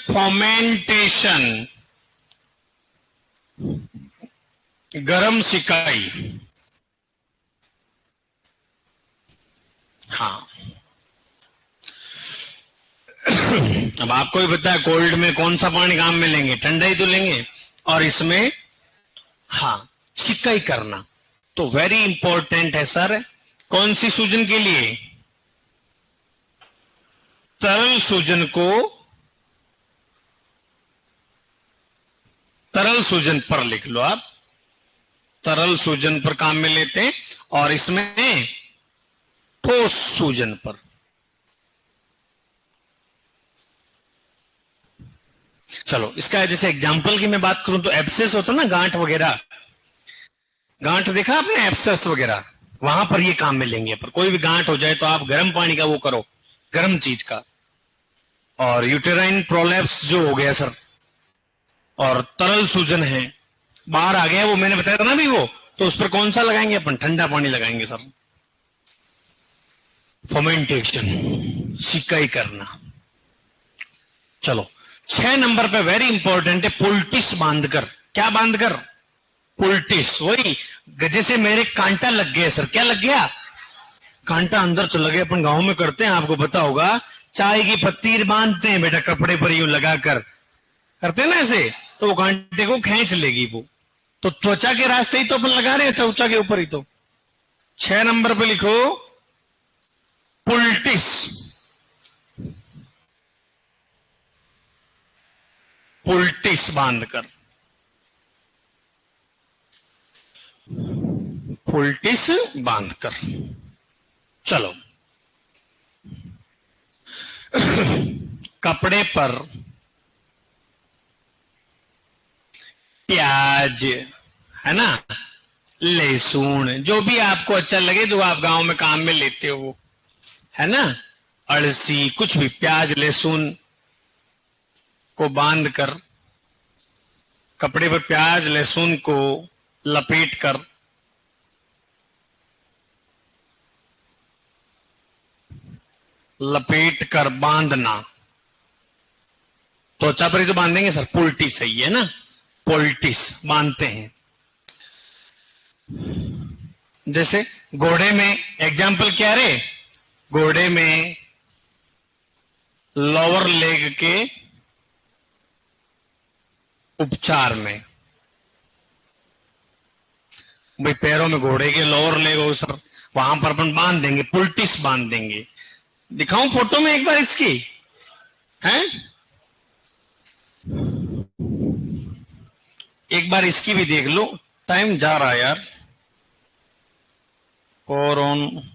फोमेंटेशन, गरम सिकाई। हाँ अब आपको भी पता है कोल्ड में कौन सा पानी काम में लेंगे? ठंडा ही तो लेंगे। और इसमें हाँ सिकाई करना तो वेरी इंपॉर्टेंट है सर। कौन सी सूजन के लिए? तरल सूजन को, तरल सूजन पर लिख लो आप, तरल सूजन पर काम में लेते हैं। और इसमें ठोस सूजन पर। चलो इसका जैसे एग्जांपल की मैं बात करूं तो एब्सेस होता ना, गांठ वगैरह, गांठ देखा आपने, एब्सेस वगैरह, वहां पर ये काम में लेंगे। पर कोई भी गांठ हो जाए तो आप गर्म पानी का वो करो, गर्म चीज का। और यूटेराइन प्रोलैप्स जो हो गया सर, और तरल सूजन है, बाहर आ गया वो, मैंने बताया था ना भी वो, तो उस पर कौन सा लगाएंगे अपन? ठंडा पानी लगाएंगे सर। फोमेंटेशन, सिकाई करना। चलो 6 नंबर पे वेरी इंपॉर्टेंट है पोल्टिस बांधकर। क्या बांधकर? पोल्टिस, वही गजे से मेरे कांटा लग गया सर। क्या लग गया? कांटा अंदर चला गया। अपन गांव में करते हैं, आपको पता होगा, चाय की पत्ती बांधते हैं बेटा कपड़े पर यूं लगाकर, करते हैं ना ऐसे, तो वो कांटे को खींच लेगी वो। तो त्वचा के रास्ते ही तो अपन लगा रहे हैं, त्वचा के ऊपर ही तो। 6 नंबर पे लिखो पुल्टिस। पुल्टिस बांधकर, पुल्टिस बांधकर। चलो, कपड़े पर प्याज है ना, लहसुन, जो भी आपको अच्छा लगे, जो आप गांव में काम में लेते हो वो, है ना, अड़सी, कुछ भी, प्याज लहसुन को बांधकर, कपड़े पर प्याज लहसुन को लपेट कर बांधना। त्वचा पर ही तो बांधेंगे सर, पुल्टिस सही है ना, पुल्टिस बांधते हैं। जैसे घोड़े में एग्जाम्पल क्या रे, घोड़े में लोअर लेग के उपचार में, भाई पैरों में घोड़े के लोअर लेग हो सर, वहां पर अपन बांध देंगे, पुल्टिस बांध देंगे। दिखाऊं फोटो में एक बार इसकी, हैं? एक बार इसकी भी देख लो, टाइम जा रहा है यार। और ऑन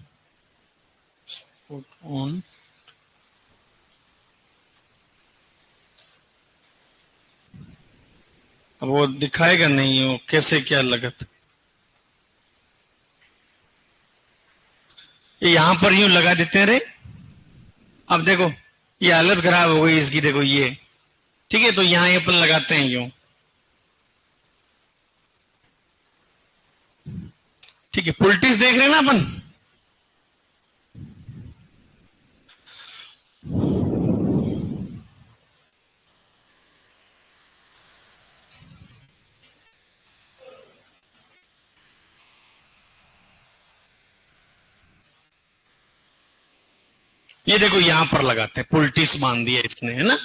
अब वो दिखाएगा नहीं, वो कैसे क्या लगत। ये यहां पर यूं लगा देते हैं रे। अब देखो ये हालत खराब हो गई इसकी, देखो ये, ठीक है, तो यहां ये अपन लगाते हैं यूं, ठीक है। पुल्टिस देख रहे हैं ना अपन, ये देखो यहां पर लगाते हैं, पुल्टिस बांध दिया इसने, है ना,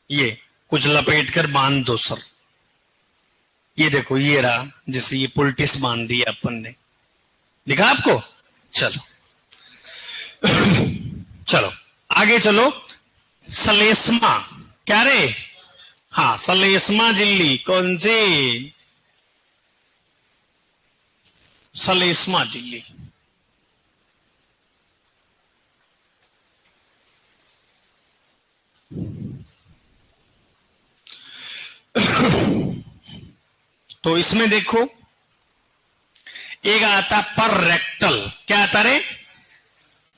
ये कुछ लपेट कर बांध दो सर। ये देखो ये रहा, जिसे ये पुल्टिस बांध दिया अपन ने, दिखा आपको। चलो चलो आगे चलो। सलेस्मा, क्या रे, हाँ सलेस्मा झिल्ली, कौन सी, सलेस्मा झिल्ली। तो इसमें देखो एक आता पर रेक्टल, क्या आता रे,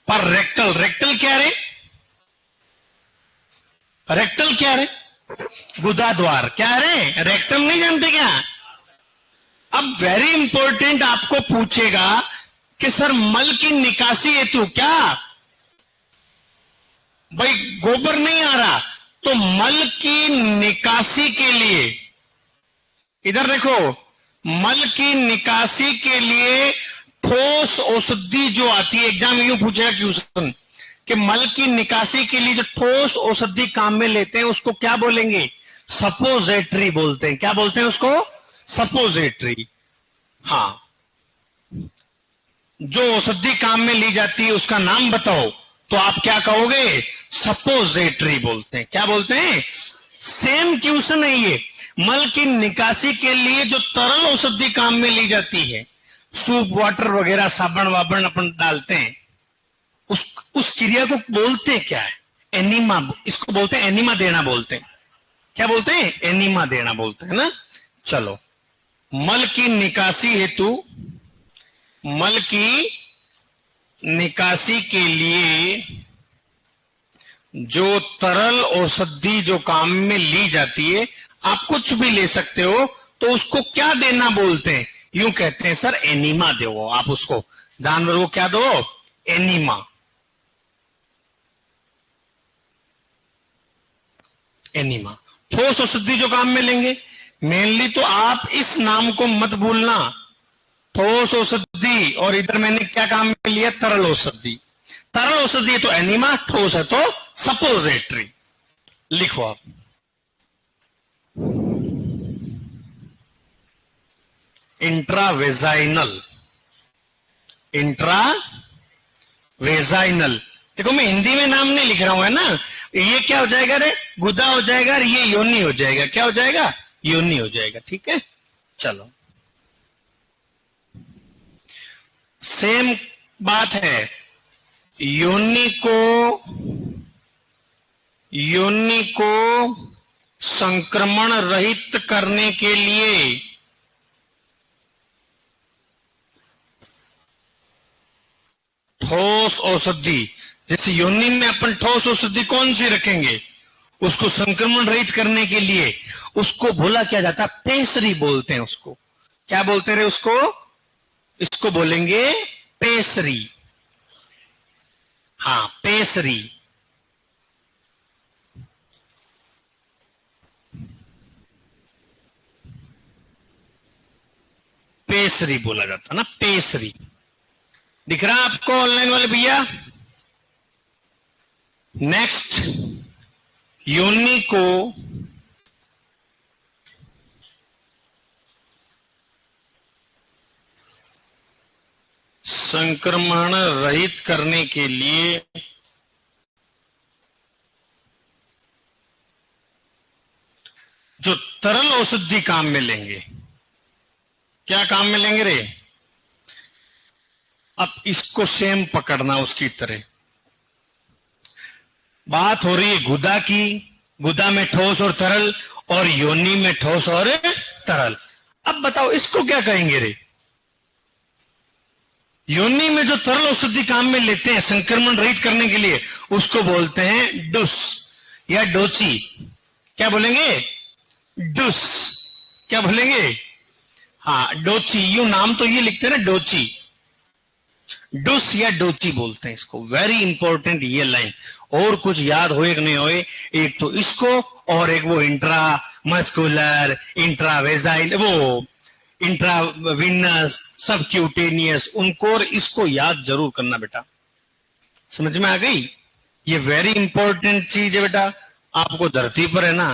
पर रेक्टल। रेक्टल क्या रे, रेक्टल क्या रे, गुदाद्वार, क्या रे, रेक्टल नहीं जानते क्या। अब वेरी इंपॉर्टेंट आपको पूछेगा कि सर मल की निकासी हेतु क्या, भाई गोबर नहीं आ रहा, तो मल की निकासी के लिए, इधर देखो, मल की निकासी के लिए ठोस औषधि जो आती है, एग्जाम यूं पूछेगा क्वेश्चन कि मल की निकासी के लिए जो ठोस औषधि काम में लेते हैं उसको क्या बोलेंगे, सपोजिटरी बोलते हैं। क्या बोलते हैं उसको, सपोजिटरी। हाँ, जो औषधि काम में ली जाती है उसका नाम बताओ, तो आप क्या कहोगे, सपोजिटरी बोलते हैं। क्या बोलते हैं, सेम क्वेश्चन है ये। मल की निकासी के लिए जो तरल औषधि काम में ली जाती है, सूप वाटर वगैरह, साबुन वाबन अपन डालते हैं, उस क्रिया को बोलते क्या है, एनीमा। इसको बोलते हैं एनीमा देना बोलते हैं। क्या बोलते हैं, एनीमा देना बोलते हैं ना। चलो, मल की निकासी हेतु, मल की निकासी के लिए जो तरल औषधि जो काम में ली जाती है, आप कुछ भी ले सकते हो, तो उसको क्या देना बोलते हैं, यूं कहते हैं सर एनीमा दो। आप उसको जानवर को क्या दो, एनीमा। एनीमा ठोस औषधि जो काम में लेंगे, मेनली तो आप इस नाम को मत भूलना, ठोस औषधि, और इधर मैंने क्या काम में लिया, तरल औषधि। तरल औषधि है तो एनिमा, ठोस है तो सपोजिटरी। लिखो आप। इंट्रावेजाइनल, इंट्रावेजाइनल। देखो मैं हिंदी में नाम नहीं लिख रहा हूं, है ना। ये क्या हो जाएगा रे, गुदा हो जाएगा, और ये योनि हो जाएगा। क्या हो जाएगा, योनि हो जाएगा। ठीक है, चलो सेम बात है। योनि को संक्रमण रहित करने के लिए ठोस औषधि, जैसे योनि में अपन ठोस औषधि कौन सी रखेंगे, उसको संक्रमण रहित करने के लिए उसको बोला क्या जाता है, पेसरी बोलते हैं उसको। क्या बोलते रहे उसको, इसको बोलेंगे पेसरी। हाँ, पेसरी। पेसरी बोला जाता ना, पेसरी। दिख रहा आपको ऑनलाइन वाले भैया। नेक्स्ट, योनि को संक्रमण रहित करने के लिए जो तरल औषधि काम में लेंगे, क्या काम में लेंगे रे। अब इसको सेम पकड़ना उसकी तरह। बात हो रही है गुदा की, गुदा में ठोस और तरल, और योनि में ठोस और तरल। अब बताओ इसको क्या कहेंगे रे। योनि में जो तरल औषधि काम में लेते हैं संक्रमण रहित करने के लिए, उसको बोलते हैं डुस या डोची। क्या बोलेंगे, डुस। क्या बोलेंगे, हाँ डोची। यू नाम तो ये लिखते हैं ना, डोची। डुस या डोची बोलते हैं इसको। वेरी इंपॉर्टेंट ये लाइन, और कुछ याद होए कि नहीं होए, एक तो इसको और एक वो इंट्रा मस्कुलर, इंट्रावेजाइल, वो इंट्राविनस, सबक्यूटेनियस, उनको और इसको याद जरूर करना बेटा। समझ में आ गई, ये वेरी इंपॉर्टेंट चीज है बेटा। आपको धरती पर है ना,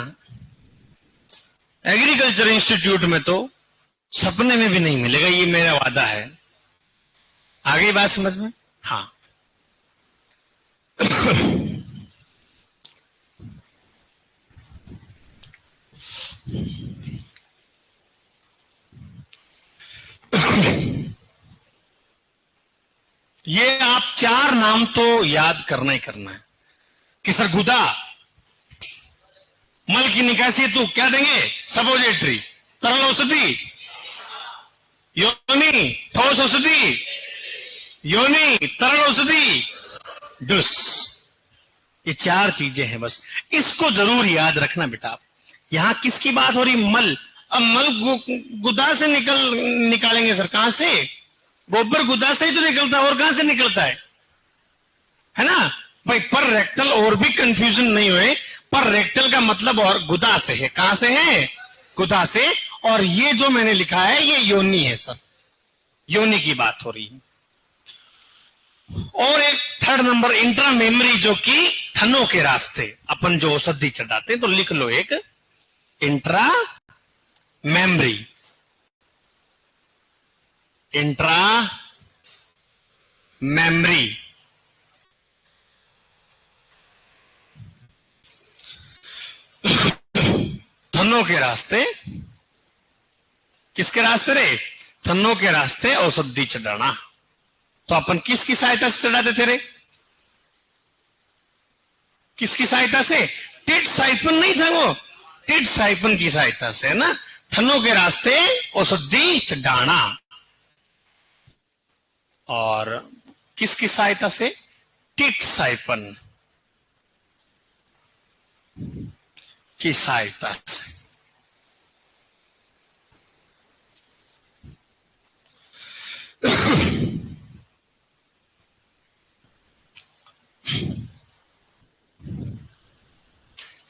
एग्रीकल्चर इंस्टीट्यूट में तो सपने में भी नहीं मिलेगा, ये मेरा वादा है। आ गई बात समझ में, हाँ। ये आप चार नाम तो याद करना ही करना है कि सर गुदा, मल की निकासी तो क्या देंगे, सपोजिटरी। तरल औषधि, योनि ठोस औषधि, योनि तरल औषधि, डुस। ये चार चीजें हैं बस, इसको जरूर याद रखना बेटा। यहां किसकी बात हो रही, मल। अब मल गुदा से निकालेंगे सर, कहां से, गोबर गुदा से ही तो निकलता है, और कहां से निकलता है ना भाई। पर रेक्टल, और भी कंफ्यूजन नहीं हुए, पर रेक्टल का मतलब और गुदा से है। कहां से है, गुदा से। और ये जो मैंने लिखा है ये योनि है सर, योनि की बात हो रही है। और एक थर्ड नंबर इंट्रा मेमरी, जो कि थनों के रास्ते अपन जो औषधि चढ़ाते हैं, तो लिख लो एक इंट्रा मेमरी। इंट्रा मेमरी, थनों के रास्ते। किसके रास्ते रे, थनों के रास्ते औषधि चढ़ाना। तो अपन किसकी सहायता से चढ़ाते थे रे, किसकी सहायता से, टिट साइपन नहीं था वो, टिट साइपन की सहायता से, है ना। थनों के रास्ते औषधि चढ़ाना। और किसकी सहायता से, टिट साइपन की सहायता से।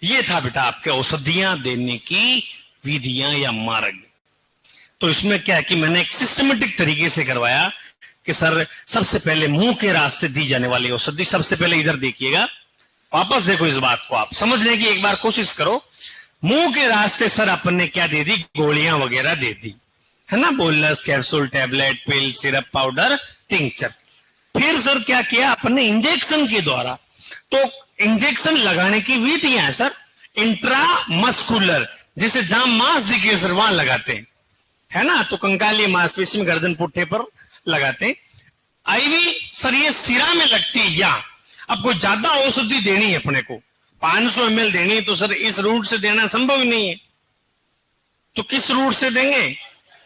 ये था बेटा आपके औषधियां देने की विधियां या मार्ग। तो इसमें क्या है कि मैंने एक सिस्टमेटिक तरीके से करवाया कि सर सबसे पहले मुंह के रास्ते दी जाने वाली औषधि, सबसे पहले इधर देखिएगा, वापस देखो इस बात को, आप समझने की एक बार कोशिश करो। मुंह के रास्ते सर अपन ने क्या दे दी, गोलियां वगैरह दे दी, है ना, बोलस, कैप्सूल, टैबलेट, पिल, सिरप, पाउडर, टिंचर। फिर सर क्या किया अपन ने, इंजेक्शन के द्वारा। तो इंजेक्शन लगाने की विधियां है सर, इंट्रामस्कुलर, जिसे जहां मांस दिखे सर वहां लगाते हैं, है ना, तो कंकाली मांसपेशी में, गर्दन पुट्ठे पर लगाते हैं। आईवी सर ये सिरा में लगती है, या अब कोई ज्यादा औषधि देनी है अपने को, 500 ml देनी है, तो सर इस रूट से देना संभव ही नहीं है, तो किस रूट से देंगे,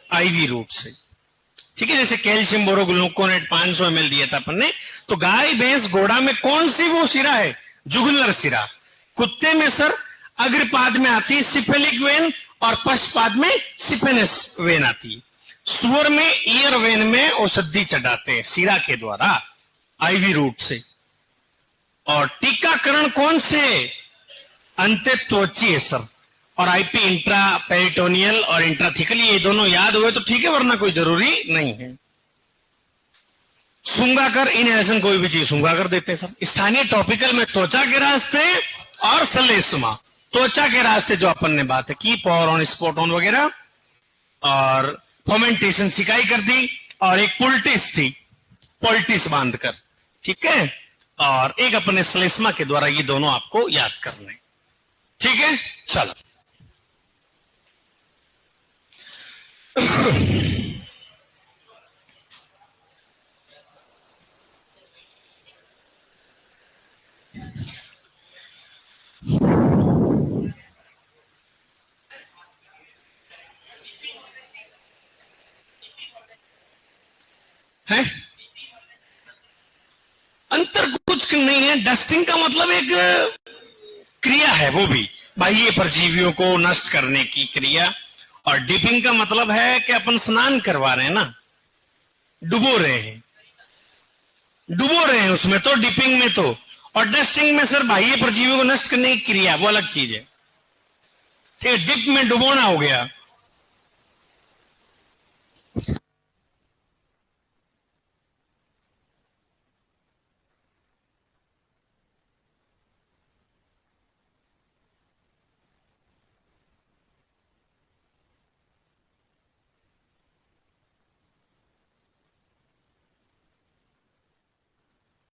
आईवी रूट से, ठीक है। जैसे कैल्शियम बोरोग्लूकोनेट 500 ml दिया था अपन ने, तो गाय भैंस घोड़ा में कौन सी वो सिरा है, जुगुलर सिरा। कुत्ते में सर अग्रपाद में आती है सिफेलिक वेन, और पश्चपाद में सिफेनस वेन आती है। सुअर में ईयर वेन में औषधि चढ़ाते हैं सिरा के द्वारा, आईवी रूट से। और टीकाकरण कौन से, अंत्यत्वची है सर, और आईपी इंट्रा पेरिटोनियल और इंट्राथिकली, ये दोनों याद हुए तो ठीक है, वरना कोई जरूरी नहीं है। सूंघाकर इनहेलेशन, कोई भी चीज सूंघाकर देते हैं सर। स्थानीय टॉपिकल में त्वचा के रास्ते और सलेस्मा, त्वचा के रास्ते जो अपन ने बात है की, पोर ऑन, स्पॉट ऑन वगैरह, और फर्मेंटेशन सिकाई कर दी, और एक पुल्टिस थी, पोल्टिस बांधकर, ठीक है, और एक अपने सलेस्मा के द्वारा, ये दोनों आपको याद करने, ठीक है। चलो है, अंतर कुछ नहीं है। डस्टिंग का मतलब एक क्रिया है, वो भी बाह्य परजीवियों को नष्ट करने की क्रिया, और डिपिंग का मतलब है कि अपन स्नान करवा रहे हैं ना, डुबो रहे हैं, डुबो रहे हैं उसमें, तो डिपिंग में तो, और डस्टिंग में सर बाह्य परजीवियों को नष्ट करने की क्रिया, वो अलग चीज है, ठीक है। डिप में डुबोना हो गया।